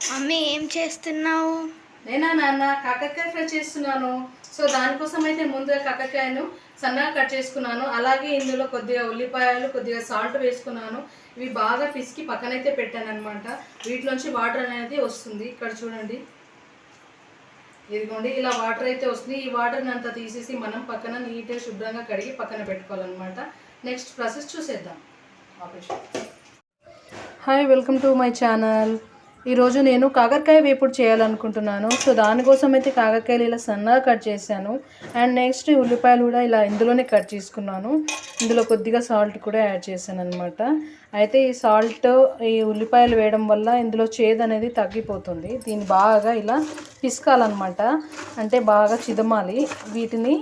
Mummy ఏం చేస్తున్నావు? నేనా నాన్న కాకరకాయ ఫ్రై చేస్తున్నాను. సో దానికోసం అయితే ముందుగా కాకరకాయను సన్నగా కట్ చేసుకున్నాను. అలాగే ఇందులో కొద్దిగా ఉల్లిపాయలు, కొద్దిగా సాల్ట్ వేసుకున్నాను. ఇవి బాగా పిసికి పక్కనైతే పెట్టాను అనమాట. వీటిలోంచి వాటర్ అనేది వస్తుంది. ఇక్కడ చూడండి, ఇదిగోండి ఇలా వాటర్ అయితే వస్తుంది. ఈ వాటర్ని అంతా తీసేసి మనం పక్కన నీట్గా శుభ్రంగా కడిగి పక్కన పెట్టుకోవాలన్నమాట. నెక్స్ట్ ప్రాసెస్ చూసేద్దాం. Hi, welcome to my channel. ఈరోజు నేను కాకరకాయ వేపుడు చేయాలనుకుంటున్నాను. సో దానికోసం అయితే కాకరకాయలు ఇలా సన్నగా కట్ చేశాను. అండ్ నెక్స్ట్ ఉల్లిపాయలు కూడా ఇలా ఇందులోనే కట్ చేసుకున్నాను. ఇందులో కొద్దిగా సాల్ట్ కూడా యాడ్ చేశాను అనమాట. అయితే ఈ సాల్ట్, ఈ ఉల్లిపాయలు వేయడం వల్ల ఇందులో చేదు అనేది తగ్గిపోతుంది. దీన్ని బాగా ఇలా పిసకాలన్నమాట. అంటే బాగా చిదమాలి. వీటిని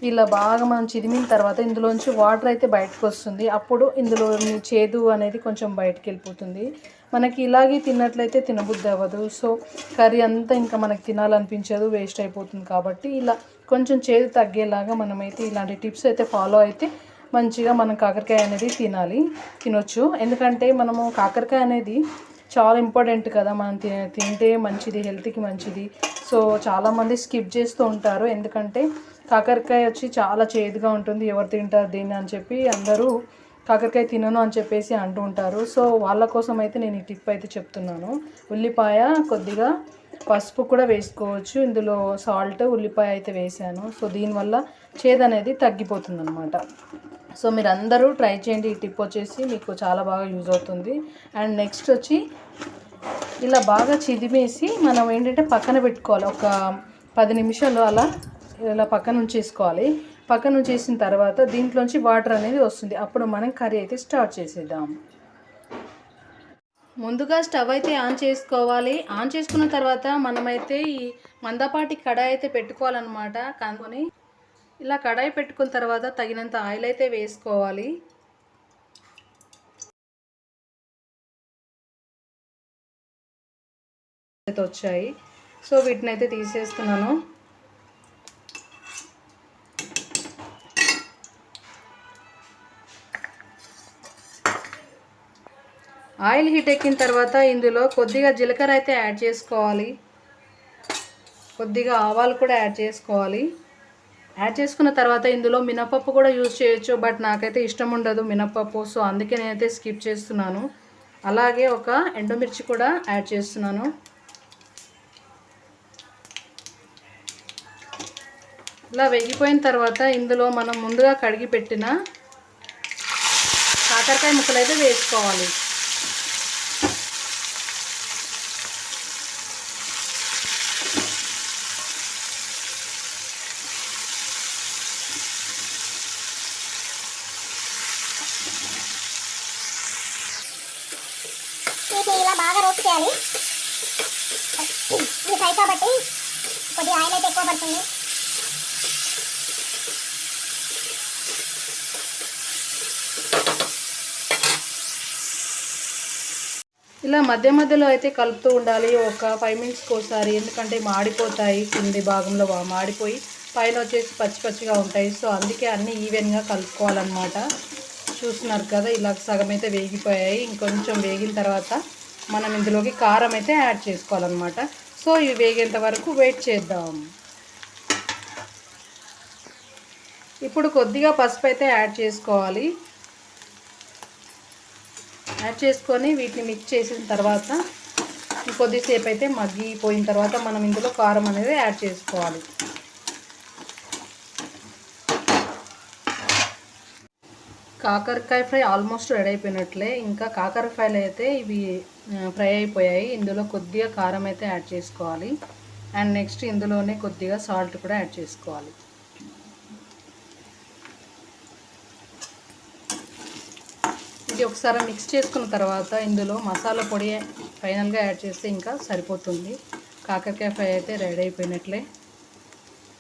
ఇలా బాగా మనం చిదిమిన తర్వాత ఇందులోంచి వాటర్ అయితే బయటకు వస్తుంది. అప్పుడు ఇందులో చేదు అనేది కొంచెం బయటకు వెళ్ళిపోతుంది. మనకి ఇలాగే తిన్నట్లయితే తినబుద్ధి అవ్వదు. సో కర్రీ అంతా ఇంకా మనకి తినాలనిపించదు, వేస్ట్ అయిపోతుంది. కాబట్టి ఇలా కొంచెం చేదు తగ్గేలాగా మనమైతే ఇలాంటి టిప్స్ అయితే ఫాలో అయితే మంచిగా మనం కాకరకాయ అనేది తినొచ్చు. ఎందుకంటే మనము కాకరకాయ అనేది చాలా ఇంపార్టెంట్ కదా, మనం తింటే మంచిది, హెల్త్కి మంచిది. సో చాలామంది స్కిప్ చేస్తూ ఉంటారు. ఎందుకంటే కాకరకాయ వచ్చి చాలా చేదుగా ఉంటుంది, ఎవరు తింటారు దీన్ని అని చెప్పి అందరూ కాకరకాయ తినను అని చెప్పేసి అంటూ ఉంటారు. సో వాళ్ళ కోసం అయితే నేను ఈ టిప్ అయితే చెప్తున్నాను. ఉల్లిపాయ, కొద్దిగా పసుపు కూడా వేసుకోవచ్చు. ఇందులో సాల్ట్, ఉల్లిపాయ అయితే వేసాను. సో దీనివల్ల చేదు అనేది తగ్గిపోతుంది అనమాట. సో మీరు అందరూ ట్రై చేయండి. ఈ టిప్ వచ్చేసి మీకు చాలా బాగా యూజ్ అవుతుంది. అండ్ నెక్స్ట్ వచ్చి ఇలా బాగా చిదిమేసి మనం ఏంటంటే పక్కన పెట్టుకోవాలి. ఒక 10 నిమిషాలు అలా ఇలా పక్కన ఉంచేసుకోవాలి. పక్కన ఉంచేసిన తర్వాత దీంట్లోంచి వాటర్ అనేది వస్తుంది. అప్పుడు మనం కర్రీ అయితే స్టార్ట్ చేసేద్దాం. ముందుగా స్టవ్ అయితే ఆన్ చేసుకోవాలి. ఆన్ చేసుకున్న తర్వాత మనమైతే ఈ మందపాటి కడాయి అయితే పెట్టుకోవాలన్నమాట. కానుకొని ఇలా కడాయి పెట్టుకున్న తర్వాత తగినంత ఆయిల్ అయితే వేసుకోవాలి. వచ్చాయి. సో వీటిని అయితే తీసేస్తున్నాను. ఆయిల్ హీట్ ఎక్కిన తర్వాత ఇందులో కొద్దిగా జీలకర్ర అయితే యాడ్ చేసుకోవాలి. కొద్దిగా ఆవాలు కూడా యాడ్ చేసుకోవాలి. యాడ్ చేసుకున్న తర్వాత ఇందులో మినపప్పు కూడా యూజ్ చేయొచ్చు. బట్ నాకైతే ఇష్టం ఉండదు మినపప్పు. సో అందుకే నేనైతే స్కిప్ చేస్తున్నాను. అలాగే ఒక ఎండుమిర్చి కూడా యాడ్ చేస్తున్నాను. ఇలా వేగిపోయిన తర్వాత ఇందులో మనం ముందుగా కడిగి పెట్టిన కాకరకాయ ముక్కలు అయితే వేసుకోవాలి. వీటిని ఇలా బాగా రోస్ట్ చేయాలి. ఇది ఫ్రై కాబట్టి కొద్దిగా ఆయిల్ అయితే ఎక్కువ పడుతుంది. ఇలా మధ్య మధ్యలో అయితే కలుపుతూ ఉండాలి. ఒక 5 మినిట్స్కి ఒకసారి. ఎందుకంటే మాడిపోతాయి, కింది భాగంలో మాడిపోయి పైన వచ్చేసి పచ్చి పచ్చిగా ఉంటాయి. సో అందుకే అన్నీ ఈవెన్గా కలుపుకోవాలన్నమాట. చూస్తున్నారు కదా, ఇలా సగం అయితే వేగిపోయాయి. ఇంకొంచెం వేగిన తర్వాత మనం ఇందులోకి కారం అయితే యాడ్ చేసుకోవాలన్నమాట. సో ఇవి వేగేంత వరకు వెయిట్ చేద్దాం. ఇప్పుడు కొద్దిగా పసుపు అయితే యాడ్ చేసుకోవాలి. యాడ్ చేసుకొని వీటిని మిక్స్ చేసిన తర్వాత కొద్దిసేపు అయితే మగ్గిపోయిన తర్వాత మనం ఇందులో కారం అనేది యాడ్ చేసుకోవాలి. కాకరకాయ ఫ్రై ఆల్మోస్ట్ రెడీ అయిపోయినట్లే. ఇంకా కాకరకాయలు అయితే ఇవి ఫ్రై అయిపోయాయి. ఇందులో కొద్దిగా కారం అయితే యాడ్ చేసుకోవాలి. అండ్ నెక్స్ట్ ఇందులోనే కొద్దిగా సాల్ట్ కూడా యాడ్ చేసుకోవాలి. ఇది ఒకసారి మిక్స్ చేసుకున్న తర్వాత ఇందులో మసాలా పొడి ఫైనల్గా యాడ్ చేస్తే ఇంకా సరిపోతుంది. కాకరకాయ ఫ్రై అయితే రెడీ అయిపోయినట్లే.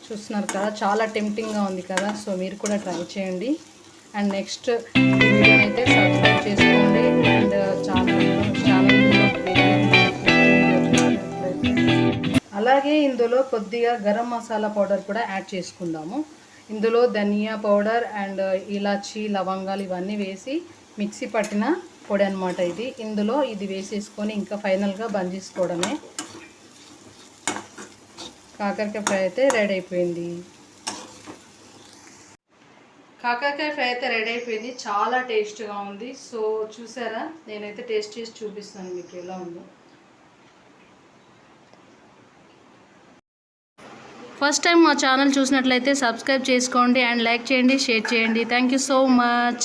చూస్తున్నారు కదా, చాలా టెంప్టింగ్గా ఉంది కదా. సో మీరు కూడా ట్రై చేయండి. అండ్ నెక్స్ట్ వీడియోని అయితే సబ్స్క్రైబ్ చేసుకోండి. అండ్ అలాగే ఇందులో కొద్దిగా గరం మసాలా పౌడర్ కూడా యాడ్ చేసుకుందాము. ఇందులో ధనియా పౌడర్ అండ్ ఇలాచీ, లవంగాలు ఇవన్నీ వేసి మిక్సీ పట్టిన పొడి అనమాట ఇది. ఇందులో ఇది వేసేసుకొని ఇంకా ఫైనల్గా బంద్ చేసుకోవడమే. కాకరకాయ ఫ్రై అయితే రెడీ అయిపోయింది. కాకరకాయ ఫ్రై అయితే రెడీ అయిపోయింది. చాలా టేస్ట్గా ఉంది. సో చూసారా, నేనైతే టేస్ట్ చేసి చూపిస్తాను మీకు ఎలా ఉందో. ఫస్ట్ టైం మా ఛానల్ చూసినట్లయితే సబ్స్క్రైబ్ చేసుకోండి అండ్ లైక్ చేయండి, షేర్ చేయండి. Thank you so much.